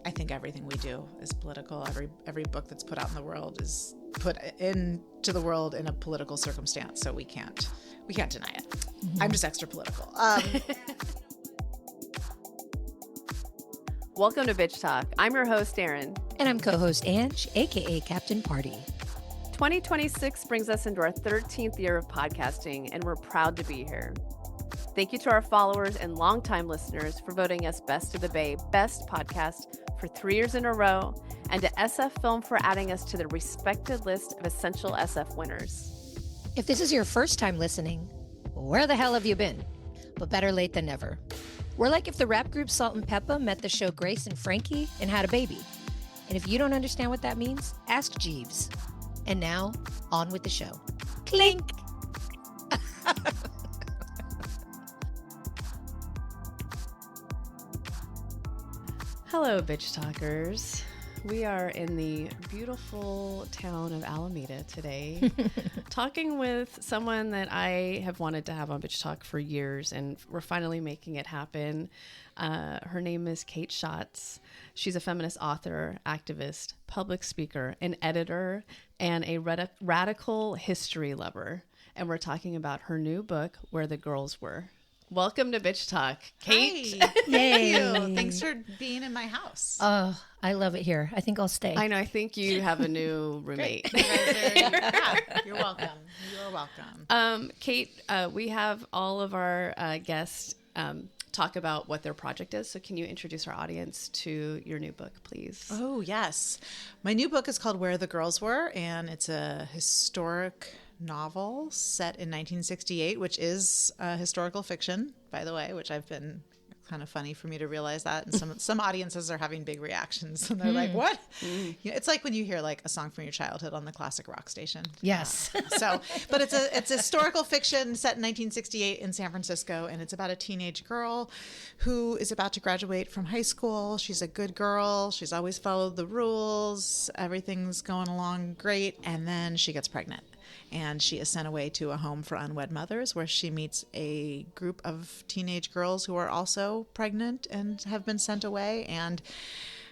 I think everything we do is political. Every book that's put out in the world is put into the world in a political circumstance, so we can't deny it. Mm-hmm. I'm just extra political. Welcome to Bitch Talk. I'm your host, Erin. And I'm co-host Ange, aka Captain Party. 2026 brings us into our 13th year of podcasting, and we're proud to be here. Thank you to our followers and longtime listeners for voting us Best of the Bay Best Podcast for 3 years in a row, and to SF Film for adding us to the respected list of Essential SF winners. If this is your first time listening, where the hell have you been? But better late than never. We're like if the rap group Salt and Peppa met the show Grace and Frankie and had a baby. And if you don't understand what that means, ask Jeeves. And now, on with the show. Clink! Hello, Bitch Talkers. We are in the beautiful town of Alameda today, talking with someone that I have wanted to have on Bitch Talk for years, and we're finally making it happen. Her name is Kate Schatz. She's a feminist author, activist, public speaker, an editor, and a radical history lover. And we're talking about her new book, Where the Girls Were. Welcome to Bitch Talk, Kate. Hi. Yay. Thank you. Thanks for being in my house. Oh, I love it here. I think I'll stay. I know. I think you have a new roommate. You're welcome. You're welcome. Kate, we have all of our guests talk about what their project is. So can you introduce our audience to your new book, please? Oh, yes. My new book is called Where the Girls Were, and it's a historic novel set in 1968, which is historical fiction, by the way, which I've been kind of funny for me to realize that. And some audiences are having big reactions, and they're like, what? You know, it's like when you hear like a song from your childhood on the classic rock station. Yes. But it's a historical fiction set in 1968 in San Francisco, and it's about a teenage girl who is about to graduate from high school. She's a good girl. She's always followed the rules. Everything's going along great. And then she gets pregnant. And she is sent away to a home for unwed mothers, where she meets a group of teenage girls who are also pregnant and have been sent away. And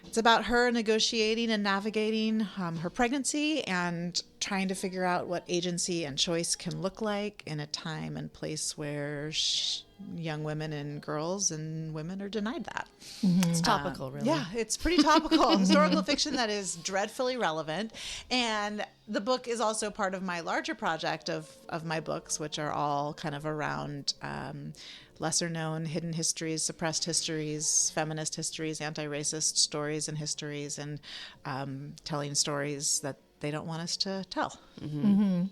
it's about her negotiating and navigating her pregnancy and trying to figure out what agency and choice can look like in a time and place where young women and girls and women are denied that. Mm-hmm. It's topical, really. Yeah, it's pretty topical. Historical fiction that is dreadfully relevant. And the book is also part of my larger project of my books, which are all kind of around lesser known hidden histories, suppressed histories, feminist histories, anti-racist stories and histories, and telling stories that they don't want us to tell. Mm-hmm. Mm-hmm.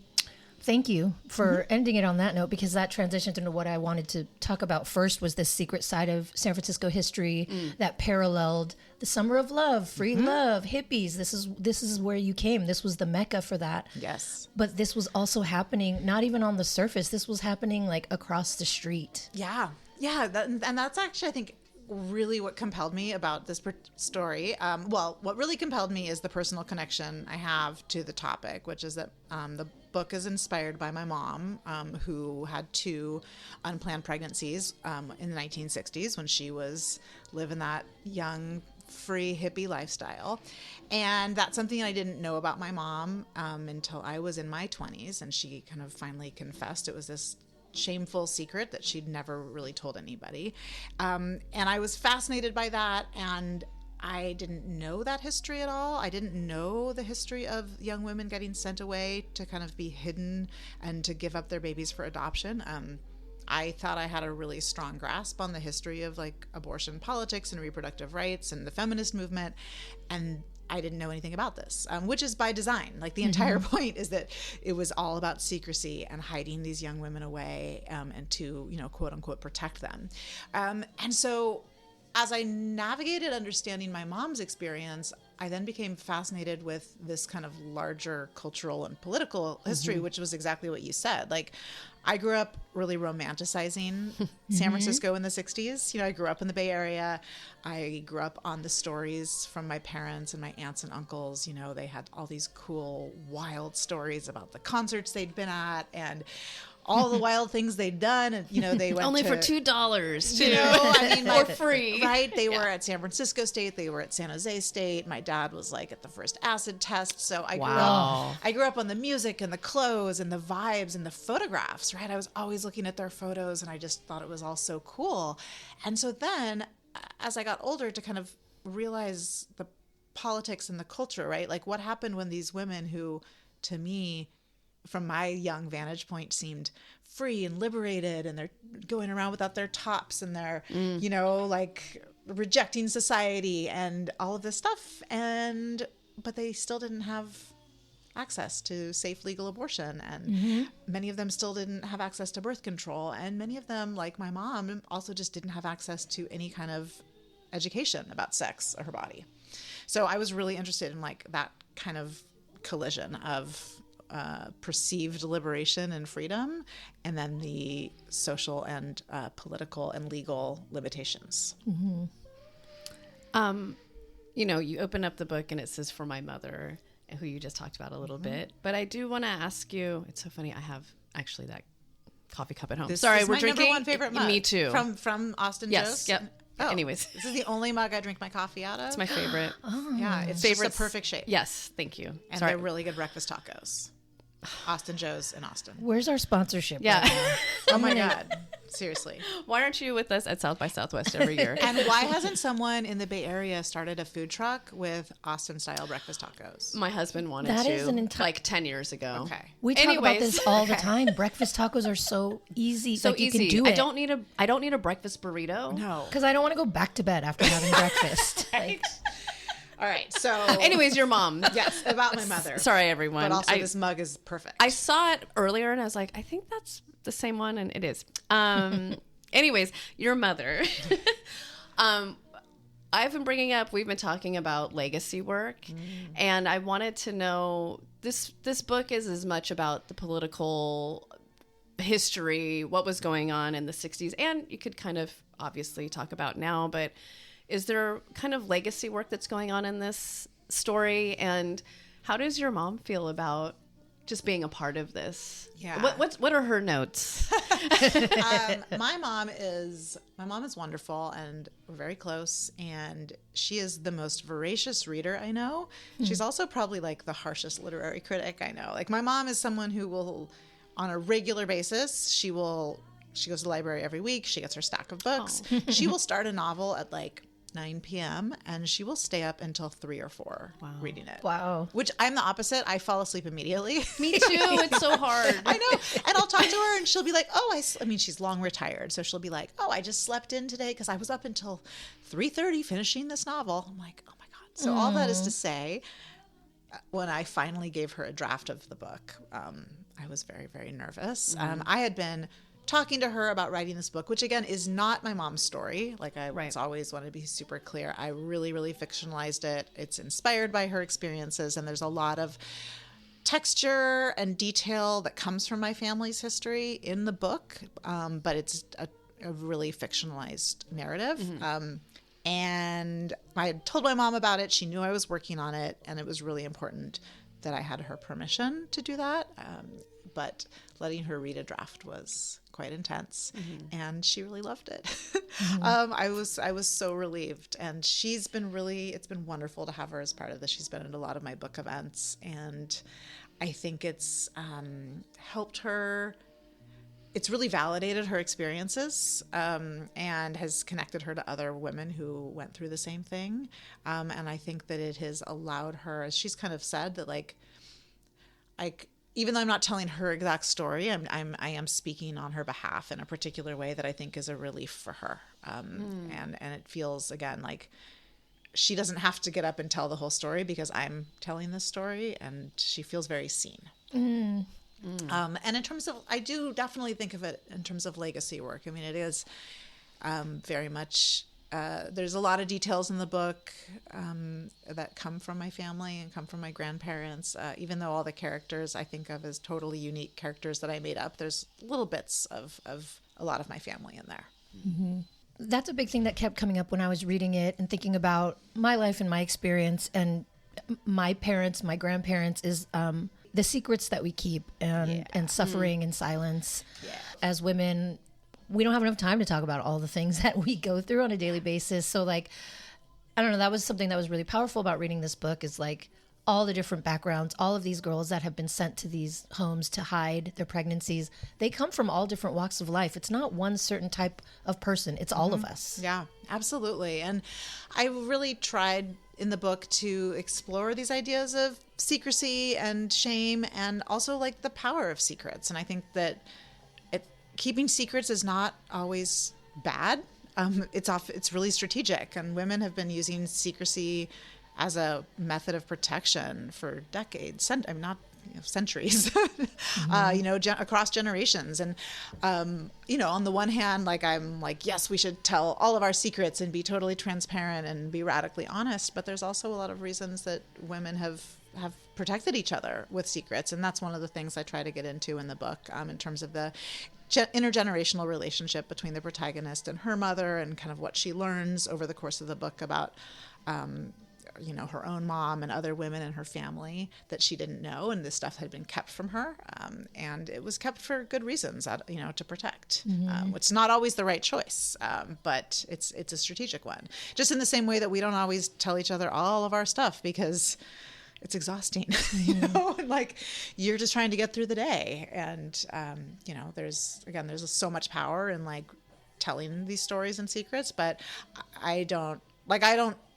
Thank you for ending it on that note, because that transitioned into what I wanted to talk about first was this secret side of San Francisco history that paralleled the summer of love, free love, hippies. This is where you came. This was the mecca for that. Yes. But this was also happening, not even on the surface. This was happening like across the street. Yeah. Yeah. And that's actually, I think, really what compelled me about this story. What really compelled me is the personal connection I have to the topic, which is that the book is inspired by my mom, who had 2 unplanned pregnancies in the 1960s when she was living that young, free hippie lifestyle. And that's something I didn't know about my mom until I was in my 20s, and she kind of finally confessed it was this shameful secret that she'd never really told anybody. And I was fascinated by that, and I didn't know that history at all. I didn't know the history of young women getting sent away to kind of be hidden and to give up their babies for adoption. I thought I had a really strong grasp on the history of like abortion politics and reproductive rights and the feminist movement, and I didn't know anything about this, which is by design. Like the entire point is that it was all about secrecy and hiding these young women away, and to, quote unquote, protect them. And so as I navigated understanding my mom's experience, I then became fascinated with this kind of larger cultural and political history, which was exactly what you said. Like, I grew up really romanticizing San Francisco in the 60s. I grew up in the Bay Area. I grew up on the stories from my parents and my aunts and uncles. They had all these cool, wild stories about the concerts they'd been at and all the wild things they'd done. And, they went Only to, for $2, I mean, or free. Right? They were at San Francisco State. They were at San Jose State. My dad was like at the first acid test. So I grew up on the music and the clothes and the vibes and the photographs, right? I was always looking at their photos and I just thought it was all so cool. And so then as I got older to kind of realize the politics and the culture, right? Like what happened when these women who, to me, from my young vantage point, seemed free and liberated, and they're going around without their tops and they're, like rejecting society and all of this stuff. But they still didn't have access to safe legal abortion. And many of them still didn't have access to birth control. And many of them, like my mom, also just didn't have access to any kind of education about sex or her body. So I was really interested in like that kind of collision of perceived liberation and freedom, and then the social and political and legal limitations. You open up the book and it says "For my mother," who you just talked about a little bit. But I do want to ask you. It's so funny. I have actually that coffee cup at home. This Sorry, is we're my drinking. number one favorite mug. Me too. From Austin Yes. Joe's. Yep. Oh, Anyways, this is the only mug I drink my coffee out of. it's my favorite. Yeah, it's just a perfect shape. Yes, thank you. And Sorry. they're really good breakfast tacos. Austin Joe's in Austin. Where's our sponsorship? Yeah. right now? Oh my God. Seriously. Why aren't you with us at South by Southwest every year? And why hasn't someone in the Bay Area started a food truck with Austin style breakfast tacos? My husband wanted That to is an like 10 years ago. Okay. We talk about Anyways. this all the time. Breakfast tacos are so easy. So like easy. You can do it. I don't need a breakfast burrito. No. Because I don't want to go back to bed after having breakfast. Like, All right. So, Anyways, your mom. yes, about my mother. Sorry, everyone. But also, this mug is perfect. I saw it earlier and I was like, I think that's the same one, and it is. Anyways, your mother. I've been bringing up, we've been talking about legacy work, and I wanted to know, this book is as much about the political history, what was going on in the 60s, and you could kind of obviously talk about now, but is there kind of legacy work that's going on in this story, and how does your mom feel about just being a part of this? Yeah. What are her notes? My mom is wonderful, and we're very close, and she is the most voracious reader I know. She's also probably like the harshest literary critic I know. Like my mom is someone who will, on a regular basis, she goes to the library every week. She gets her stack of books. She will start a novel at like 9 p.m. and she will stay up until 3 or 4 reading it. wow. Which I'm the opposite. I fall asleep immediately. Me too. It's so hard. I know. And I'll talk to her and she'll be like, I mean, she's long retired. So she'll be like, I just slept in today because I was up until 3:30 finishing this novel. I'm like, oh my God. So all that is to say, when I finally gave her a draft of the book, I was very, very nervous. I had been talking to her about writing this book, which again is not my mom's story. Like I always wanted to be super clear. I really, really fictionalized it. It's inspired by her experiences, and there's a lot of texture and detail that comes from my family's history in the book, but it's a really fictionalized narrative. And I had told my mom about it. She knew I was working on it, and it was really important that I had her permission to do that. But letting her read a draft was quite intense, and she really loved it. I was so relieved, and it's been wonderful to have her as part of this. She's been at a lot of my book events, and I think it's helped her. It's really validated her experiences, and has connected her to other women who went through the same thing. And I think that it has allowed her, as she's kind of said, that even though I'm not telling her exact story, I am speaking on her behalf in a particular way that I think is a relief for her. And it feels, again, like she doesn't have to get up and tell the whole story because I'm telling this story, and she feels very seen. And in terms of, I do definitely think of it in terms of legacy work. I mean, it is very much, there's a lot of details in the book that come from my family and come from my grandparents. Even though all the characters I think of as totally unique characters that I made up, there's little bits of a lot of my family in there. That's a big thing that kept coming up when I was reading it and thinking about my life and my experience and my parents, my grandparents is the secrets that we keep and suffering in silence. As women, we don't have enough time to talk about all the things that we go through on a daily basis. So like, I don't know, that was something that was really powerful about reading this book, is like all the different backgrounds, all of these girls that have been sent to these homes to hide their pregnancies. They come from all different walks of life. It's not one certain type of person. It's all of us. Yeah, absolutely. And I really tried in the book to explore these ideas of secrecy and shame, and also like the power of secrets. And I think that keeping secrets is not always bad. It's really strategic, and women have been using secrecy as a method of protection for decades, centuries, across generations. And, on the one hand, like, I'm like, yes, we should tell all of our secrets and be totally transparent and be radically honest. But there's also a lot of reasons that women have protected each other with secrets. And that's one of the things I try to get into in the book, in terms of the intergenerational relationship between the protagonist and her mother, and kind of what she learns over the course of the book about, her own mom and other women in her family that she didn't know, and this stuff had been kept from her, and it was kept for good reasons, to protect, which is not always the right choice, but it's a strategic one. Just in the same way that we don't always tell each other all of our stuff because it's exhausting, and like, you're just trying to get through the day, and there's so much power in like telling these stories and secrets, but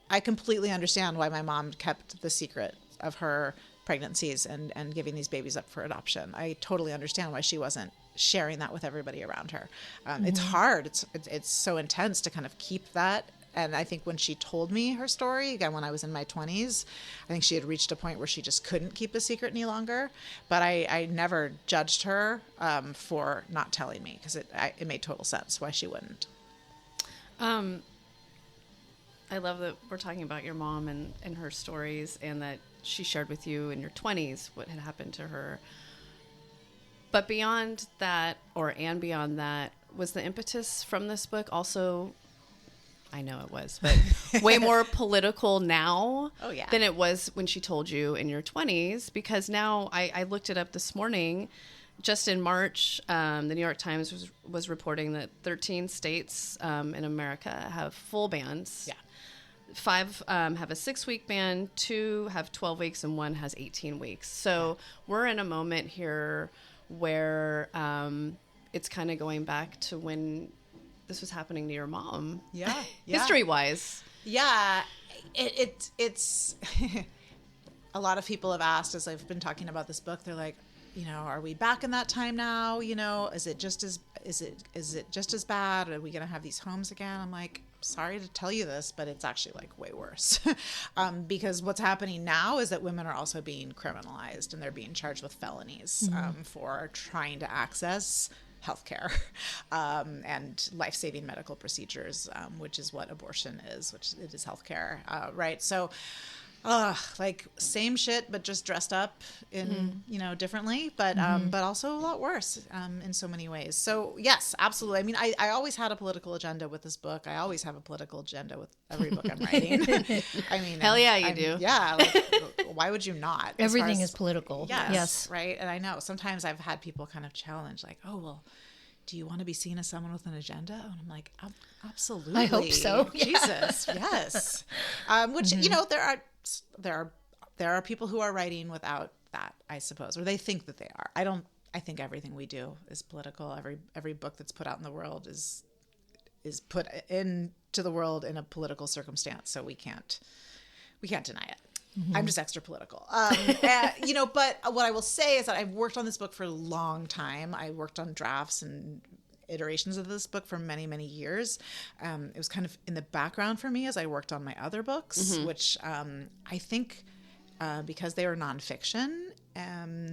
I completely understand why my mom kept the secret of her pregnancies and giving these babies up for adoption. I totally understand why she wasn't sharing that with everybody around her. It's hard. It's so intense to kind of keep that. And I think when she told me her story, again, when I was in my 20s, I think she had reached a point where she just couldn't keep the secret any longer. But I never judged her for not telling me, because it made total sense why she wouldn't. I love that we're talking about your mom and her stories, and that she shared with you in your 20s what had happened to her. But beyond that, beyond that, was the impetus from this book also, I know it was, but way more political now than it was when she told you in your 20s? Because now I looked it up this morning. Just in March, the New York Times was reporting that 13 states in America have full bans. Yeah. 5 have a 6-week ban, 2 have 12 weeks, and 1 has 18 weeks. So we're in a moment here where it's kind of going back to when this was happening to your mom. Yeah. History-wise. Yeah. It's a lot of people have asked, as I've been talking about this book, they're like, are we back in that time now? Is it just as bad? Are we going to have these homes again? I'm like, sorry to tell you this, but it's actually like way worse. Because what's happening now is that women are also being criminalized, and they're being charged with felonies for trying to access healthcare and life-saving medical procedures, which is what abortion is, which it is healthcare, right? So like same shit, but just dressed up in, differently, but also a lot worse in so many ways. So yes, absolutely. I mean, I always had a political agenda with this book. I always have a political agenda with every book I'm writing. I mean, hell yeah, you do. Yeah. Like, why would you not? Everything is political. Yes. Right. And I know sometimes I've had people kind of challenge, like, oh, well, do you want to be seen as someone with an agenda? And I'm like, absolutely. I hope so. Jesus. Yes. Which, there are people who are writing without that, I suppose, or they think that they are. I think everything we do is political. Every book that's put out in the world is put into the world in a political circumstance. So we can't deny it. I'm just extra political. But what I will say is that I've worked on this book for a long time. I worked on drafts and iterations of this book for many, many years. It was kind of in the background for me as I worked on my other books, which I think because they were nonfiction,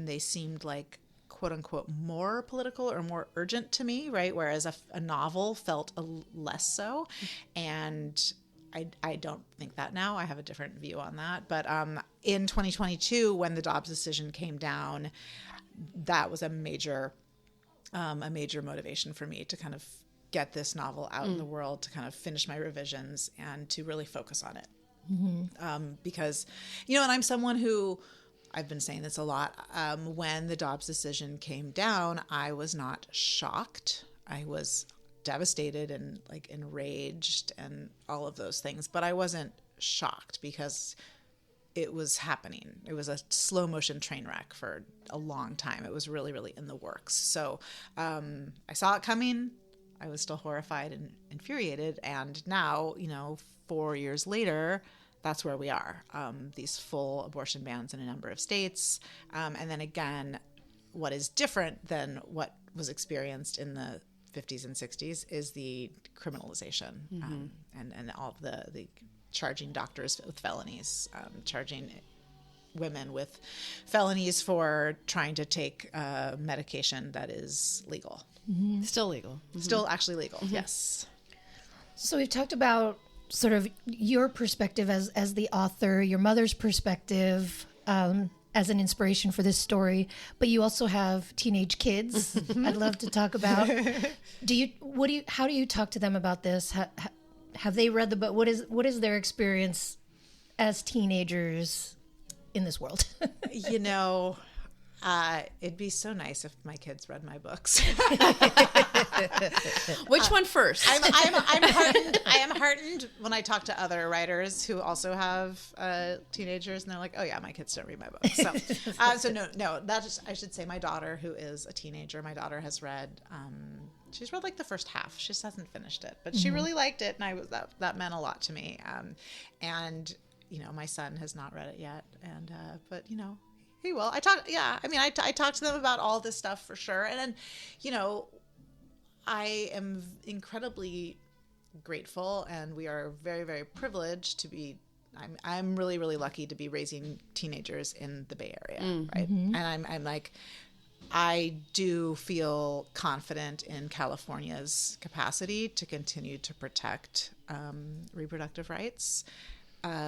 they seemed like, quote unquote, more political or more urgent to me, right? Whereas a novel felt less so. And I don't think that now. I have a different view on that. But in 2022, when the Dobbs decision came down, that was a major motivation for me to kind of get this novel out in the world, to kind of finish my revisions and to really focus on it. Because, and I'm someone who I've been saying this a lot. When the Dobbs decision came down, I was not shocked. I was devastated and like enraged and all of those things, but I wasn't shocked because it was happening. It was a slow motion train wreck for a long time. It was really, really in the works. So I saw it coming. I was still horrified and infuriated. And now, 4 years later, that's where we are. These full abortion bans in a number of states. And then again, what is different than what was experienced in the 50s and 60s is the criminalization and all of the charging doctors with felonies, charging women with felonies for trying to take medication that is legal. Still legal. Still actually legal, yes. So we've talked about sort of your perspective as the author, your mother's perspective as an inspiration for this story, but you also have teenage kids. I'd love to talk about. How do you talk to them about this? Have they read the book? What is their experience as teenagers in this world? It'd be so nice if my kids read my books. Which one first? I'm heartened. I am heartened when I talk to other writers who also have teenagers, and they're like, "Oh yeah, my kids don't read my books." So, no. I should say my daughter, who is a teenager. My daughter has read. She's read like the first half. She just hasn't finished it, but she really liked it, and that meant a lot to me. And my son has not read it yet, and but he will. I talk to them about all this stuff for sure, and then I am incredibly grateful, and we are very, very privileged to be. I'm really, really lucky to be raising teenagers in the Bay Area, right? And I'm like. I do feel confident in California's capacity to continue to protect reproductive rights.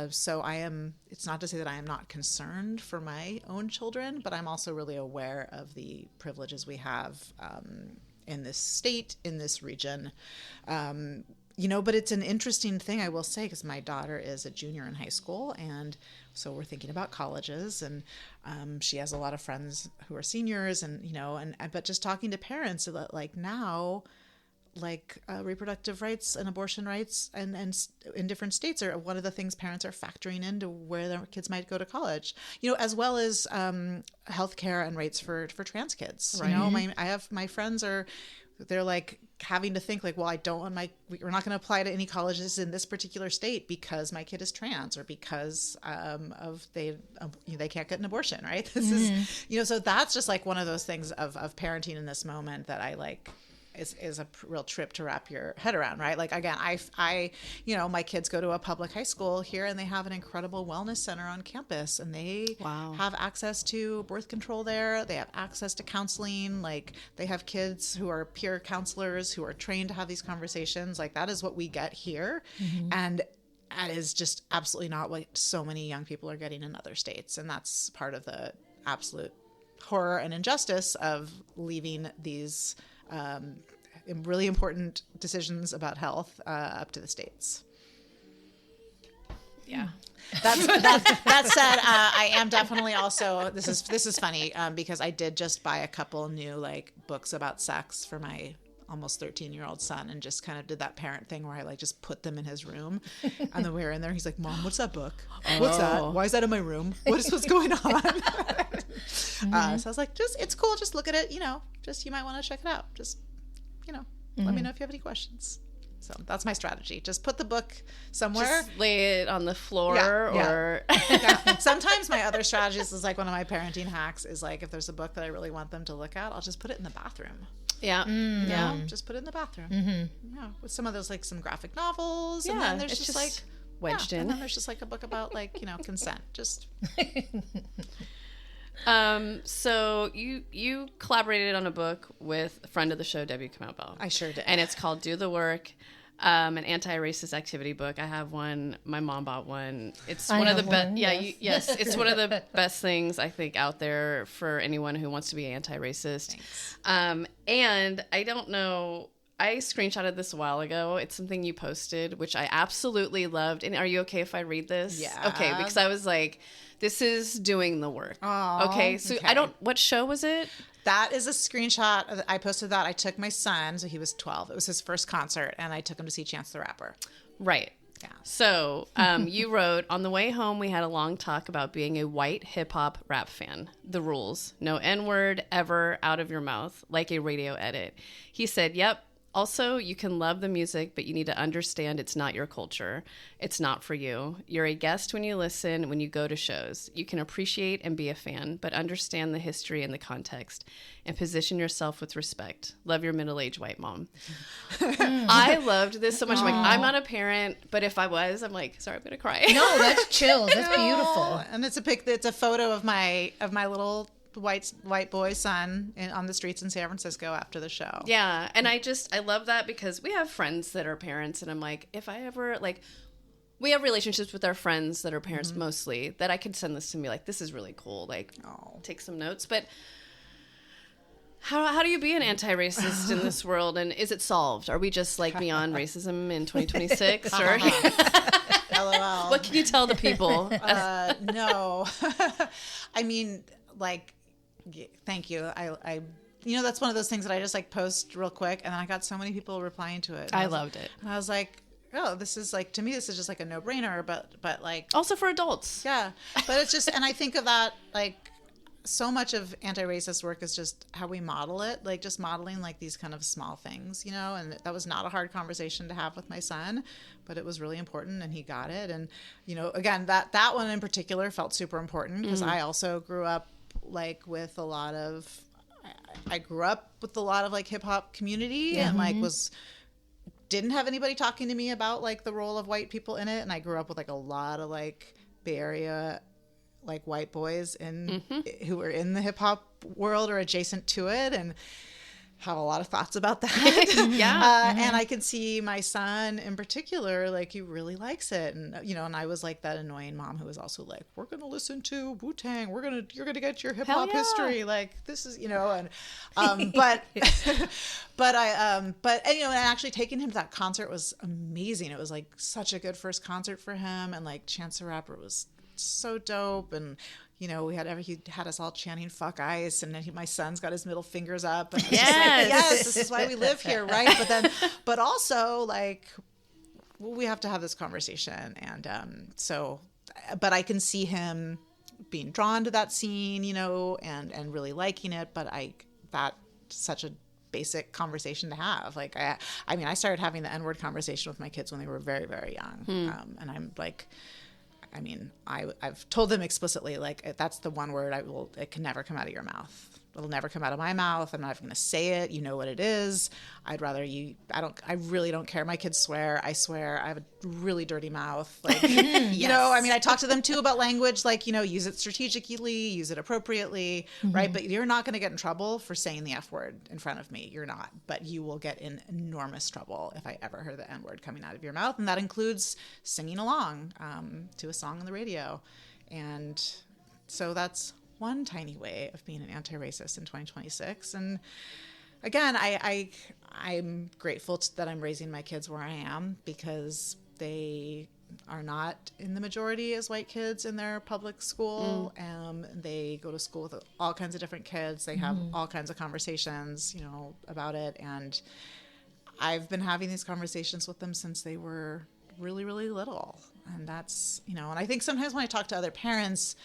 So it's not to say that I am not concerned for my own children, but I'm also really aware of the privileges we have in this state, in this region. But it's an interesting thing, I will say, because my daughter is a junior in high school, and so we're thinking about colleges, and she has a lot of friends who are seniors, but just talking to parents that like now, like reproductive rights and abortion rights and in different states are one of the things parents are factoring into where their kids might go to college, as well as healthcare and rates for trans kids. Right. I have my friends they're like having to think like, well, we're not going to apply to any colleges in this particular state because my kid is trans or because they can't get an abortion, right? This is, so that's just like one of those things of parenting in this moment that I like is a real trip to wrap your head around, right? Like, again, I my kids go to a public high school here, and they have an incredible wellness center on campus, and they have access to birth control there. They have access to counseling. Like, they have kids who are peer counselors who are trained to have these conversations. Like, that is what we get here. And that is just absolutely not what so many young people are getting in other states. And that's part of the absolute horror and injustice of leaving these really important decisions about health up to the states. Yeah. That said, I am definitely also, this is funny because I did just buy a couple new like books about sex for my almost 13-year-old son, and just kind of did that parent thing where I like just put them in his room, and then we were in there. He's like, "Mom, what's that book? What's that? Why is that in my room? What's going on?" So I was like, it's cool. Just look at it. You might want to check it out. Just, let me know if you have any questions. So that's my strategy. Just put the book somewhere. Just lay it on the floor or... Yeah. Sometimes my other strategies is like one of my parenting hacks is like if there's a book that I really want them to look at, I'll just put it in the bathroom. Yeah. Just put it in the bathroom. Yeah. With some of those like some graphic novels. And then there's just like... wedged in. And then there's just like a book about like, consent. Just... So you collaborated on a book with a friend of the show, Debbie Kamau. I sure did. And it's called Do the Work, an anti-racist activity book. I have one. My mom bought one. It's one of the best. Yeah, yes. It's one of the best things I think out there for anyone who wants to be anti-racist. Thanks. And I don't know. I screenshotted this a while ago. It's something you posted, which I absolutely loved. And are you okay if I read this? Yeah. Okay, because I was like, this is doing the work. Oh, okay, so okay. what show was it? That is a screenshot. I posted that. I took my son, so he was 12. It was his first concert, and I took him to see Chance the Rapper. Right. Yeah. So you wrote, on the way home, we had a long talk about being a white hip-hop rap fan. The rules. No N-word ever out of your mouth, like a radio edit. He said, yep. Also, you can love the music, but you need to understand it's not your culture. It's not for you. You're a guest when you listen, when you go to shows. You can appreciate and be a fan, but understand the history and the context and position yourself with respect. Love your middle-aged white mom. I loved this so much. I'm like, I'm not a parent, but if I was, I'm like, sorry, I'm going to cry. No, that's chill. That's beautiful. And it's a photo of my little white boy son on the streets in San Francisco after the show. Yeah, and I love that because we have friends that are parents, and I'm like, if I ever we have relationships with our friends that are parents mostly, that I could send this to me like, this is really cool, like take some notes. But how do you be an anti-racist in this world, and is it solved? Are we just like beyond racism in 2026? Or LOL. What can you tell the people? No. I mean, like, thank you. I that's one of those things that I just like post real quick, and then I got so many people replying to it. I loved it. And I was like, oh, this is like, to me, this is just like a no-brainer, but like, also for adults. Yeah. But it's just, and I think of that, like, so much of anti-racist work is just how we model it, like just modeling like these kind of small things, and that was not a hard conversation to have with my son, but it was really important, and he got it. And, again, that one in particular felt super important because I also grew up like with a lot of, I grew up with a lot of like hip hop community and like didn't have anybody talking to me about like the role of white people in it. And I grew up with like a lot of like Bay Area, like white boys who were in the hip hop world or adjacent to it, and have a lot of thoughts about that. Yeah. And I can see my son in particular, like he really likes it. And, and I was like that annoying mom who was also like, we're going to listen to Wu-Tang. You're going to get your hip hop history. Like this is, and, and actually taking him to that concert was amazing. It was like such a good first concert for him. And like Chance the Rapper was so dope. And, he had us all chanting "fuck ICE," and then my son's got his middle fingers up. And yes, this is why we live here, right? But also like, we have to have this conversation, and but I can see him being drawn to that scene, and really liking it. But that's such a basic conversation to have. Like, I started having the N-word conversation with my kids when they were very, very young, and I'm like. I've told them explicitly, like, that's the one word it can never come out of your mouth. It'll never come out of my mouth. I'm not even going to say it. You know what it is. I'd rather I really don't care. My kids swear. I swear. I have a really dirty mouth. Like, I talk to them too about language, like, use it strategically, use it appropriately, right? But you're not going to get in trouble for saying the F word in front of me. You're not, but you will get in enormous trouble if I ever heard the N word coming out of your mouth. And that includes singing along to a song on the radio. And so that's one tiny way of being an anti-racist in 2026. And again, I'm grateful that I'm raising my kids where I am, because they are not in the majority as white kids in their public school. They go to school with all kinds of different kids. They have all kinds of conversations, about it. And I've been having these conversations with them since they were really, really little. And that's, and I think sometimes when I talk to other parents,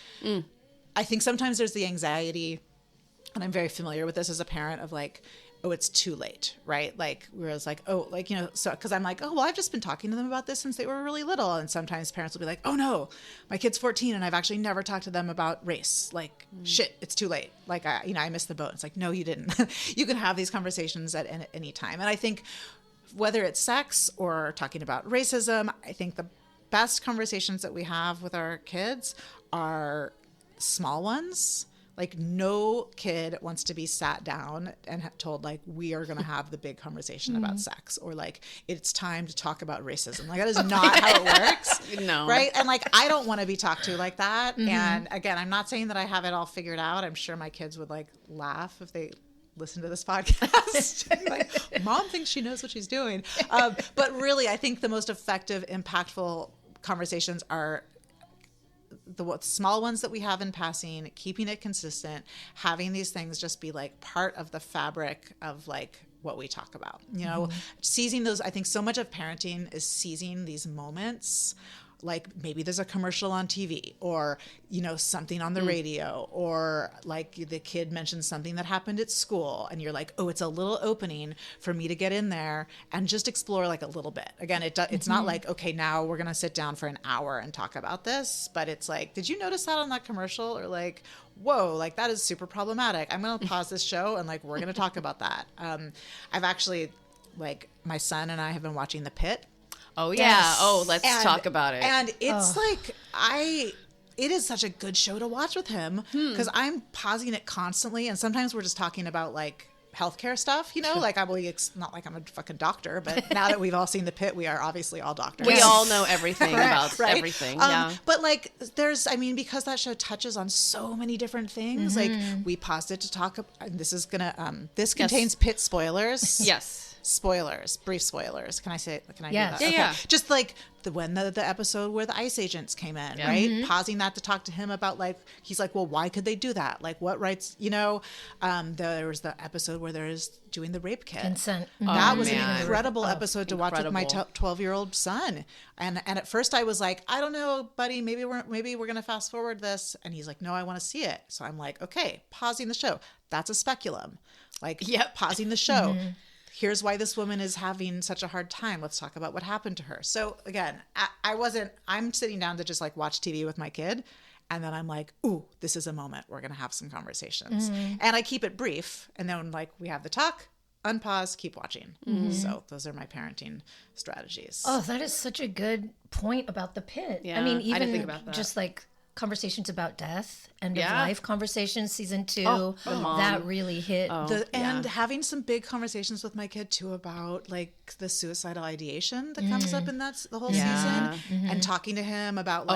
I think sometimes there's the anxiety, and I'm very familiar with this as a parent, of like, oh, it's too late, right? Like, whereas like, oh, like, so, because I'm like, oh, well, I've just been talking to them about this since they were really little. And sometimes parents will be like, oh no, my kid's 14 and I've actually never talked to them about race. Like, shit, it's too late. Like, I missed the boat. It's like, no, you didn't. You can have these conversations at any time. And I think whether it's sex or talking about racism, I think the best conversations that we have with our kids are small ones. Like, no kid wants to be sat down and told, like, we are going to have the big conversation about sex, or like, it's time to talk about racism. Like, that is not how it works. No. Right. And like, I don't want to be talked to like that. And again, I'm not saying that I have it all figured out. I'm sure my kids would like laugh if they listen to this podcast. Like, Mom thinks she knows what she's doing. But really, I think the most effective, impactful conversations are the small ones that we have in passing, keeping it consistent, having these things just be like part of the fabric of like what we talk about, you know, seizing those. I think so much of parenting is seizing these moments. Like maybe there's a commercial on TV or, you know, something on the radio, or like the kid mentions something that happened at school and you're like, oh, it's a little opening for me to get in there and just explore like a little bit. Again, it's not like, okay, now we're going to sit down for an hour and talk about this, but it's like, did you notice that on that commercial? Or like, whoa, like that is super problematic. I'm going to pause this show and like, we're going to talk about that. I've actually, like, my son and I have been watching The Pit. Oh yeah. Yes. Oh, let's talk about it. And it's like it is such a good show to watch with him because I'm pausing it constantly, and sometimes we're just talking about like healthcare stuff, you know, like it's not like I'm a fucking doctor, but now that we've all seen The Pit, we are obviously all doctors. We all know everything about everything. Yeah. But like because that show touches on so many different things, like we paused it to talk about, and this is gonna this contains Pit spoilers. Yes. Spoilers, brief spoilers. Can I do that? Yeah, okay. yeah. Just like the episode where the ICE agents came in, right? Pausing that to talk to him about like, he's like, well, why could they do that? Like what rights, you know? There was the episode where there's doing the rape kit. Consent. That was an incredible episode to watch with my 12-year-old son. And at first I was like, I don't know, buddy, maybe we're going to fast forward this. And he's like, no, I want to see it. So I'm like, okay, pausing the show. That's a speculum. Like, pausing the show. Here's why this woman is having such a hard time. Let's talk about what happened to her. So again, I'm sitting down to just like watch TV with my kid. And then I'm like, ooh, this is a moment. We're going to have some conversations. And I keep it brief. And then like we have the talk, unpause, keep watching. So those are my parenting strategies. Oh, that is such a good point about The Pit. Yeah, I mean, I even didn't think about that. just like conversations about death, end of life conversations, season 2, that really hit. And having some big conversations with my kid too about like the suicidal ideation that comes up in the whole season, and talking to him about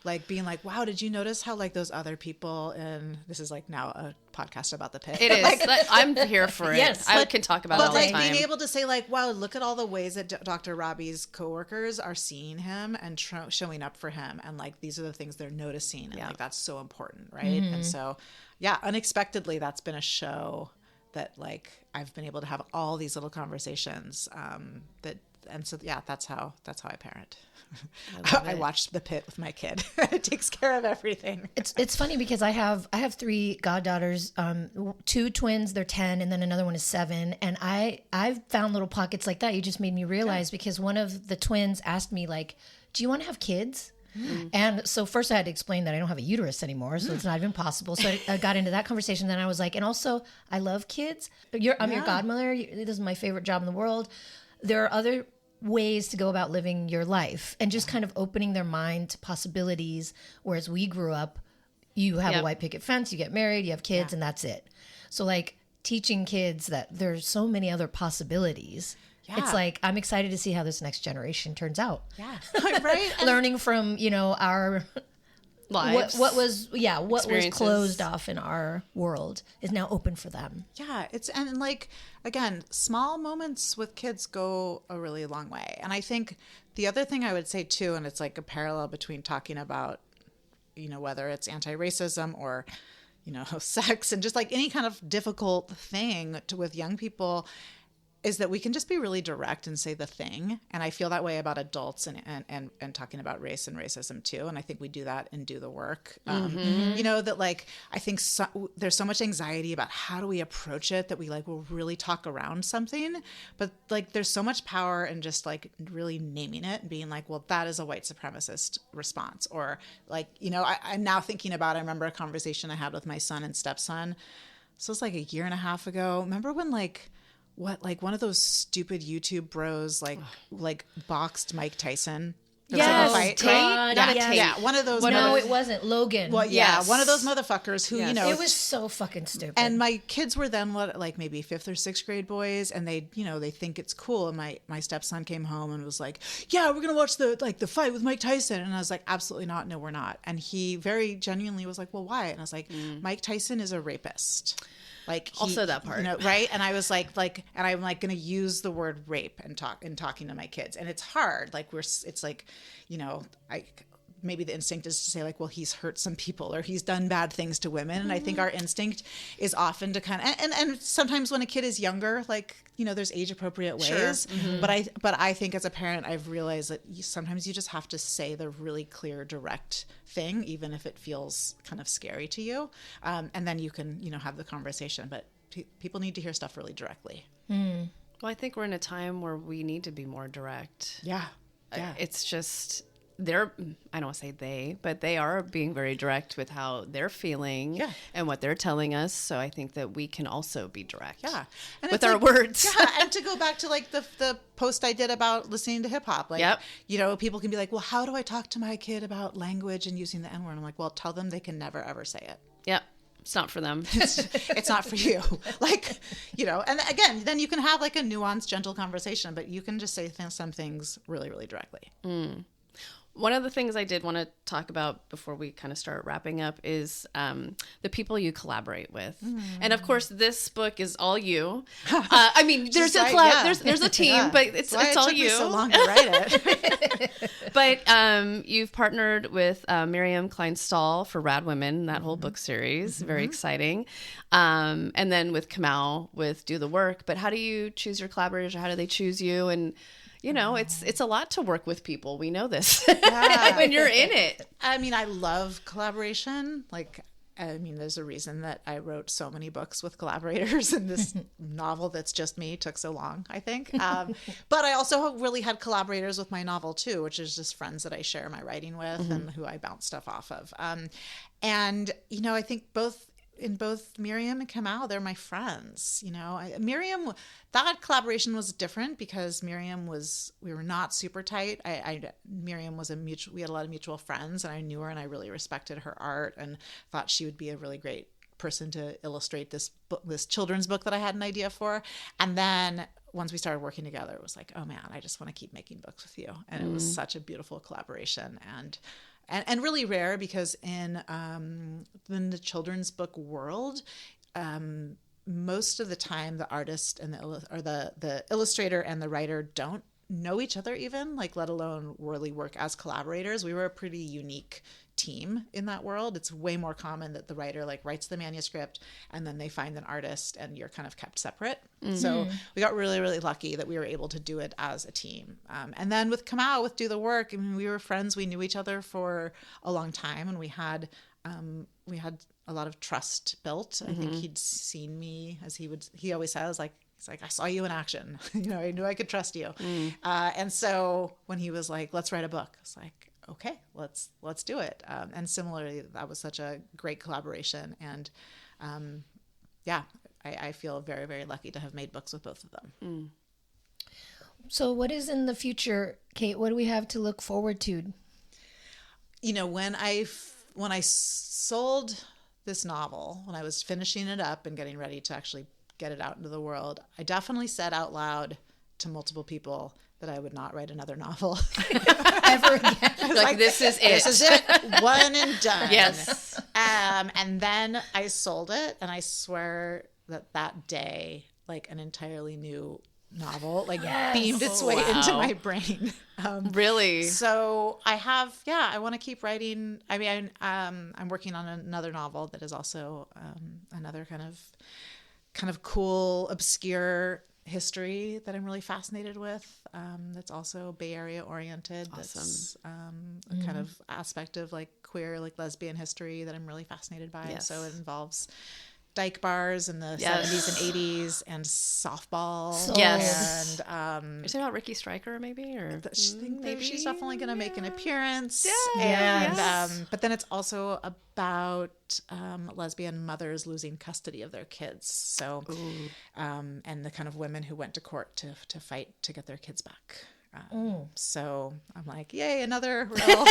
like being like, wow, did you notice how like those other people, and this is like now a podcast about The Pit. It is. Like, I'm here for it. Yes, I can talk about it all the time. But like being able to say like, wow, look at all the ways that Dr. Robbie's coworkers are seeing him and showing up for him. And like, these are the things they're noticing. And like, that's so important. Right. And so, yeah, unexpectedly, that's been a show that like, I've been able to have all these little conversations that's how I parent. I watched The Pit with my kid. It takes care of everything. It's funny because I have 3 goddaughters, 2 twins, they're 10, and then another one is 7. And I've found little pockets like that. You just made me realize because one of the twins asked me like, do you want to have kids? And so first I had to explain that I don't have a uterus anymore, so it's not even possible. So I got into that conversation. Then I was like, and also I love kids. I'm your godmother. This is my favorite job in the world. There are other ways to go about living your life and just kind of opening their mind to possibilities. Whereas we grew up, you have a white picket fence, you get married, you have kids, and that's it. So like teaching kids that there's so many other possibilities. Yeah. It's like, I'm excited to see how this next generation turns out. Yeah. Right. Learning from, our lives. What was closed off in our world is now open for them. Yeah. And like, again, small moments with kids go a really long way. And I think the other thing I would say too, and it's like a parallel between talking about, whether it's anti-racism or, sex and just like any kind of difficult thing with young people, is that we can just be really direct and say the thing. And I feel that way about adults and talking about race and racism too. And I think we do that and do the work. That like, I think there's so much anxiety about how do we approach it that we like will really talk around something. But like, there's so much power in just like really naming it and being like, well, that is a white supremacist response. Or like, I'm now thinking about, I remember a conversation I had with my son and stepson. So it's like a year and a half ago. Remember when one of those stupid YouTube bros like boxed Mike Tyson? Yes, like a fight, Tate. Right? Not a Tate. Yeah, one of those. No, it wasn't Logan. Well, yeah, one of those motherfuckers who it was so fucking stupid. And my kids were then maybe 5th or 6th grade boys, and they think it's cool. And my stepson came home and was like, "Yeah, we're gonna watch the fight with Mike Tyson." And I was like, "Absolutely not. No, we're not." And he very genuinely was like, "Well, why?" And I was like, "Mike Tyson is a rapist." Like Also that part. Right. And I was like, and I'm like going to use the word rape and talking to my kids. And it's hard. Like it's like, maybe the instinct is to say like, well, he's hurt some people or he's done bad things to women. And I think our instinct is often to kind of, and sometimes when a kid is younger, like, there's age appropriate ways, sure. Mm-hmm. but I think as a parent, I've realized that sometimes you just have to say the really clear, direct thing, even if it feels kind of scary to you. And then you can, have the conversation, but people need to hear stuff really directly. Well, I think we're in a time where we need to be more direct. Yeah. It's just, I don't want to say they, but they are being very direct with how they're feeling and what they're telling us. So I think that we can also be direct with our words. Yeah. And to go back to like the post I did about listening to hip hop, like, people can be like, well, how do I talk to my kid about language and using the N-word? I'm like, well, tell them they can never, ever say it. Yep. It's not for them. It's not for you. Like, and again, then you can have like a nuanced, gentle conversation, but you can just say some things really, really directly. One of the things I did want to talk about before we kind of start wrapping up is the people you collaborate with. And of course, this book is all you. I mean, there's there's a team, but it's all you. Me so long to write it. But you've partnered with Miriam Kleinstahl for Rad Women, that whole book series, very exciting. And then with Kamau with Do the Work. But how do you choose your collaborators, or how do they choose you? And it's a lot to work with people. We know this when you're in it. I mean, I love collaboration. Like, there's a reason that I wrote so many books with collaborators, and this novel that's just me took so long, I think. But I also really had collaborators with my novel too, which is just friends that I share my writing with and who I bounce stuff off of. And I think both Miriam and Kamau, they're my friends. Miriam, that collaboration was different because Miriam we were not super tight. Miriam was we had a lot of mutual friends, and I knew her and I really respected her art and thought she would be a really great person to illustrate this children's book that I had an idea for. And then once we started working together, it was like, oh man, I just want to keep making books with you. And it was such a beautiful collaboration. And really rare because in the children's book world, most of the time the artist and the illustrator and the writer don't know each other even, like let alone really work as collaborators. We were a pretty unique team in that world. It's way more common that the writer like writes the manuscript and then they find an artist and you're kind of kept separate. So we got really, really lucky that we were able to do it as a team. And then with Kamau, with Do the Work, we were friends. We knew each other for a long time, and we had a lot of trust built. I think he'd seen me, as he always says, like, he's like, I saw you in action. I knew I could trust you. And so when he was like, let's write a book, I was like, okay, let's do it. And similarly, that was such a great collaboration. And I feel very, very lucky to have made books with both of them. So what is in the future, Kate? What do we have to look forward to? When I sold this novel, when I was finishing it up and getting ready to actually get it out into the world, I definitely said out loud to multiple people that I would not write another novel ever again. Like, this is it. This is it. One and done. Yes. And then I sold it, and I swear that day, like an entirely new novel, like beamed its way into my brain. Really? So I want to keep writing. I mean, I'm working on another novel that is also another kind of cool, obscure history that I'm really fascinated with. That's also Bay Area oriented. Awesome. That's a kind of aspect of like queer, like lesbian history that I'm really fascinated by. Yes. So it involves dyke bars in the 70s and 80s and softball. Yes. And you're talking about Ricky Stryker, maybe? Or maybe she's definitely going to make an appearance. Yeah. And but then it's also about lesbian mothers losing custody of their kids. So and the kind of women who went to court to fight to get their kids back. So I'm like, yay, another real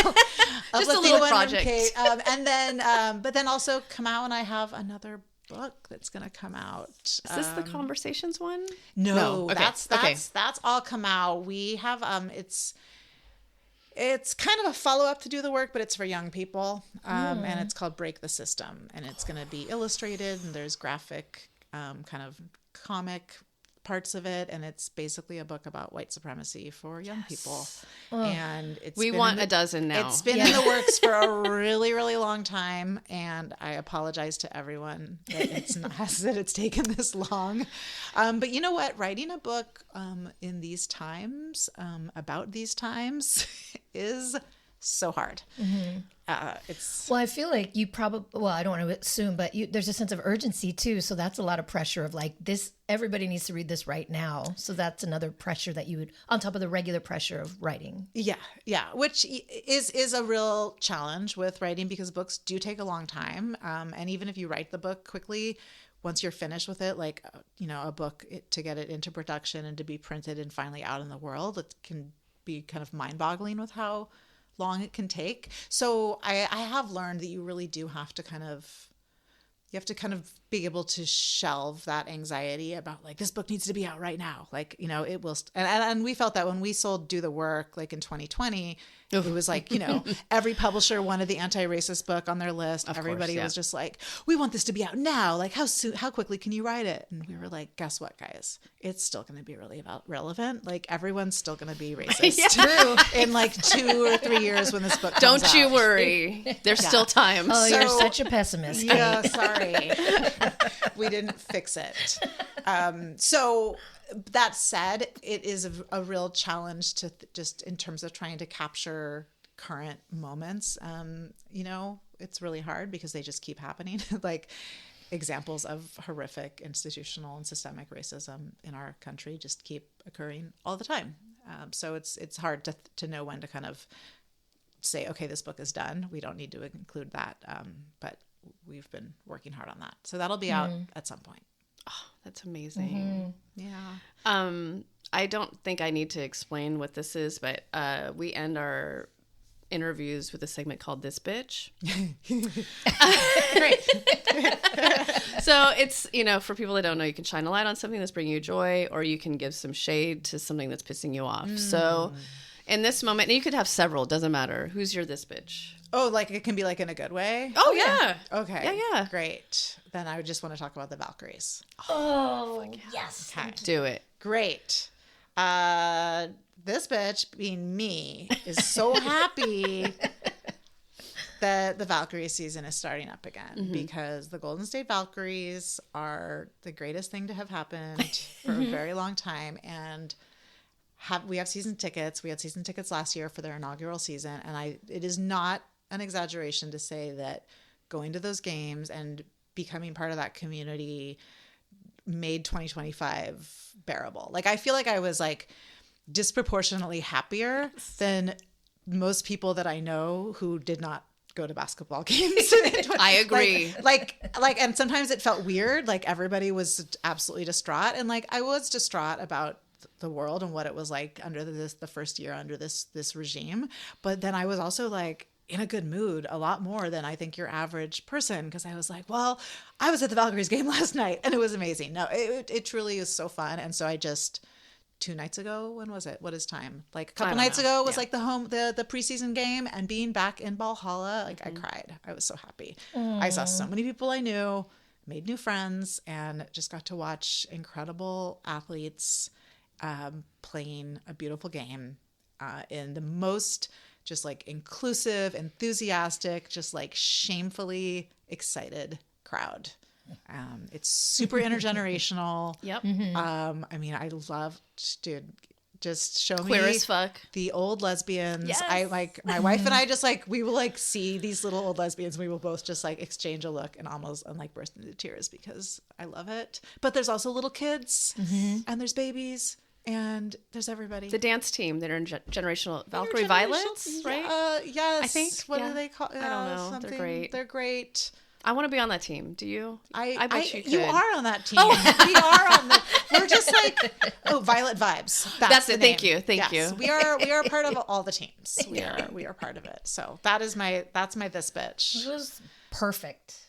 just a little project. And then but then also Kamau and I have another book that's going to come out. Is this the Conversations one? No. Okay. That's all Kamau. We have it's kind of a follow-up to Do the Work, but it's for young people. And it's called Break the System, and it's going to be illustrated, and there's graphic kind of comic parts of it, and it's basically a book about white supremacy for young people. And we want a dozen now. It's been in the works for a really, really long time, and I apologize to everyone that it's taken this long. But you know what? Writing a book in these times, about these times, is so hard. Well, I feel like you probably, well, I don't want to assume, but there's a sense of urgency too. So that's a lot of pressure of like this, everybody needs to read this right now. So that's another pressure that you would, on top of the regular pressure of writing. Yeah. Which is a real challenge with writing, because books do take a long time. And even if you write the book quickly, once you're finished with it, like, a book, to get it into production and to be printed and finally out in the world, it can be kind of mind-boggling with how long it can take. So I have learned that you really do have to kind of be able to shelve that anxiety about like, this book needs to be out right now. Like, it will. And we felt that when we sold Do the Work, like in 2020, it was like, every publisher wanted the anti-racist book on their list. Everybody was just like, we want this to be out now. Like, how quickly can you write it? And we were like, guess what, guys? It's still going to be really relevant. Like, everyone's still going to be racist True. in like 2 or 3 years when this book comes Don't you out. worry. There's still time. Oh, you're such a pessimist. Yeah, sorry. We didn't fix it. So that said, it is a real challenge to just in terms of trying to capture current moments. It's really hard because they just keep happening. Like examples of horrific institutional and systemic racism in our country just keep occurring all the time. So it's hard to know when to kind of say, okay, this book is done. We don't need to include that. But we've been working hard on that. So that'll be out at some point. Oh, that's amazing. Yeah. I don't think I need to explain what this is, but we end our interviews with a segment called This Bitch. Great. So it's, for people that don't know, you can shine a light on something that's bringing you joy, or you can give some shade to something that's pissing you off. So in this moment, and you could have several, doesn't matter. Who's your This Bitch? Oh, like it can be like in a good way? Oh, yeah. Okay. Yeah. Great. Then I would just want to talk about the Valkyries. Oh, yes. Okay. Do it. Great. This bitch, being me, is so happy that the Valkyrie season is starting up again, because the Golden State Valkyries are the greatest thing to have happened for a very long time. And we have season tickets. We had season tickets last year for their inaugural season. And it is not an exaggeration to say that going to those games and becoming part of that community made 2025 bearable. Like, I feel like I was like disproportionately happier than most people that I know who did not go to basketball games. I agree. Like, and sometimes it felt weird. Like everybody was absolutely distraught. And like, I was distraught about the world and what it was like under the first year under this regime. But then I was also like in a good mood a lot more than I think your average person. Because I was like, well, I was at the Valkyries game last night and it was amazing. No, it truly is so fun. And so I just 2 nights ago, when was it? What is time? Like a couple nights ago was like the preseason game, and being back in Valhalla, like I cried. I was so happy. I saw so many people I knew, made new friends, and just got to watch incredible athletes playing a beautiful game in the most just like inclusive, enthusiastic, just like shamefully excited crowd. It's super intergenerational. Yep. I mean, I love, dude, just show Queer me as fuck. the old lesbians. Yes. I like my wife and I just like, we will like see these little old lesbians. And we will both just like exchange a look and almost like burst into tears because I love it. But there's also little kids and there's babies and there's everybody. The dance team that are in generational Valkyrie Violets, right? Yes. I think. What do they call it? I don't know. They're great. They're great. I want to be on that team. Do you? I bet you could. You are on that team. We are on the. We're just like Violet Vibes. That's it. Thank you. Thank you. We are part of all the teams. We are part of it. So that's my this bitch. It was perfect.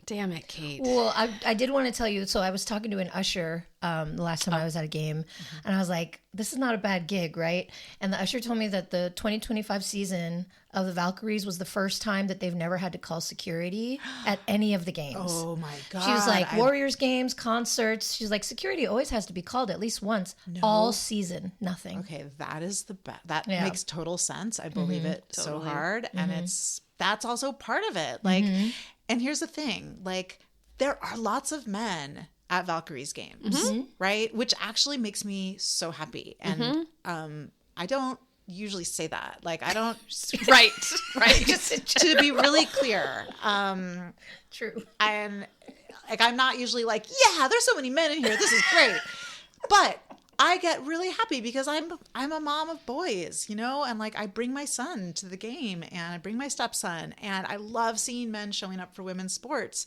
Damn it, Kate. Well, I did want to tell you. So I was talking to an usher the last time I was at a game, and I was like, "This is not a bad gig, right?" And the usher told me that the 2025 season of the Valkyries was the first time that they've never had to call security at any of the games. Oh my God. She was like, Warriors games, concerts. She's like, security always has to be called at least once all season. Nothing. Okay, that is the best. That Yeah. makes total sense. I believe it so Totally. hard, and that's also part of it. Like, and here's the thing: like, there are lots of men at Valkyries games, right? Which actually makes me so happy, and I don't usually say that. Like, I don't. Right. Just to be really clear, True. and like, I'm not usually like, yeah, there's so many men in here. This is great, but I get really happy because I'm a mom of boys, you know, and like I bring my son to the game and I bring my stepson, and I love seeing men showing up for women's sports.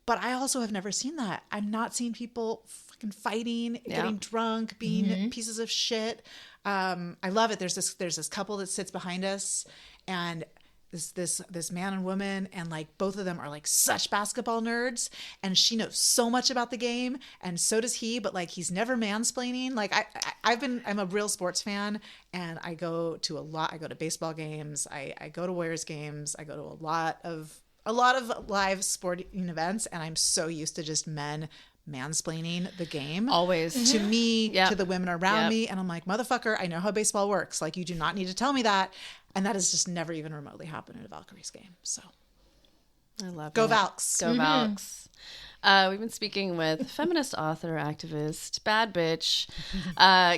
But I also have never seen that. I've not seen people fucking fighting, getting drunk, being pieces of shit. I love it. There's this couple that sits behind us, and this man and woman, and like both of them are like such basketball nerds, and she knows so much about the game, and so does he, but like he's never mansplaining. Like I'm a real sports fan, and I go to baseball games, I go to Warriors games, I go to a lot of live sporting events, and I'm so used to just men mansplaining the game Always. to me, Yep. to the women around Yep. me, and I'm like, motherfucker, I know how baseball works. Like, you do not need to tell me that. And that has just never even remotely happened at a Valkyries game. So I love go it. Valks. Go Valks. We've been speaking with feminist author, activist, bad bitch,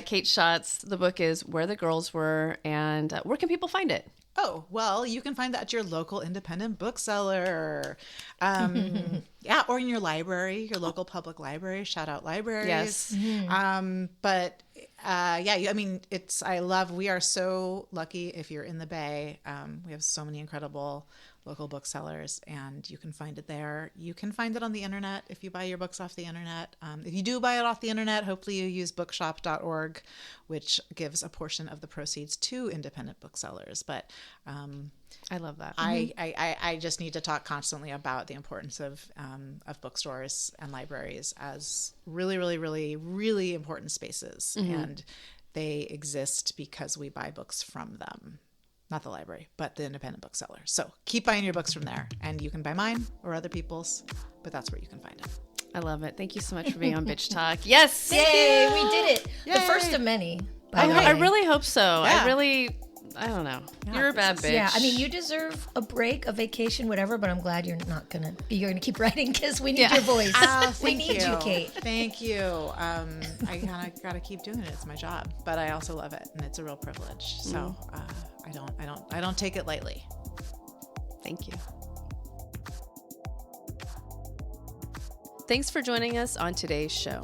Kate Schatz. The book is Where the Girls Were, and where can people find it? Oh, well, you can find that at your local independent bookseller. Yeah, or in your library, your local public library. Shout out libraries. Yes. But I mean, we are so lucky if you're in the Bay. We have so many incredible local booksellers, and you can find it there. You can find it on the internet if you buy your books off the internet. If you do buy it off the internet, hopefully you use bookshop.org, which gives a portion of the proceeds to independent booksellers. But I love that. I just need to talk constantly about the importance of bookstores and libraries as really, really, really, really important spaces. And they exist because we buy books from them. Not the library, but the independent bookseller. So keep buying your books from there, and you can buy mine or other people's, but that's where you can find it. I love it. Thank you so much for being on Bitch Talk. Yes. Yay, we did it. Yay. The first of many. by the I way. really hope so. Yeah. I don't know. Yeah, You're a bad bitch. Yeah, I mean, you deserve a break, a vacation, whatever, but I'm glad you're not going to be. You're going to keep writing because we need your voice. We need you, Kate. Thank you. I kind of got to keep doing it. It's my job, but I also love it, and it's a real privilege. So I don't take it lightly. Thank you. Thanks for joining us on today's show.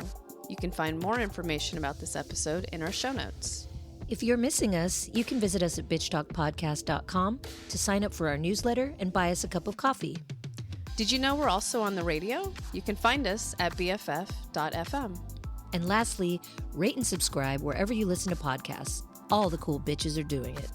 You can find more information about this episode in our show notes. If you're missing us, you can visit us at bitchtalkpodcast.com to sign up for our newsletter and buy us a cup of coffee. Did you know we're also on the radio? You can find us at bff.fm. And lastly, rate and subscribe wherever you listen to podcasts. All the cool bitches are doing it.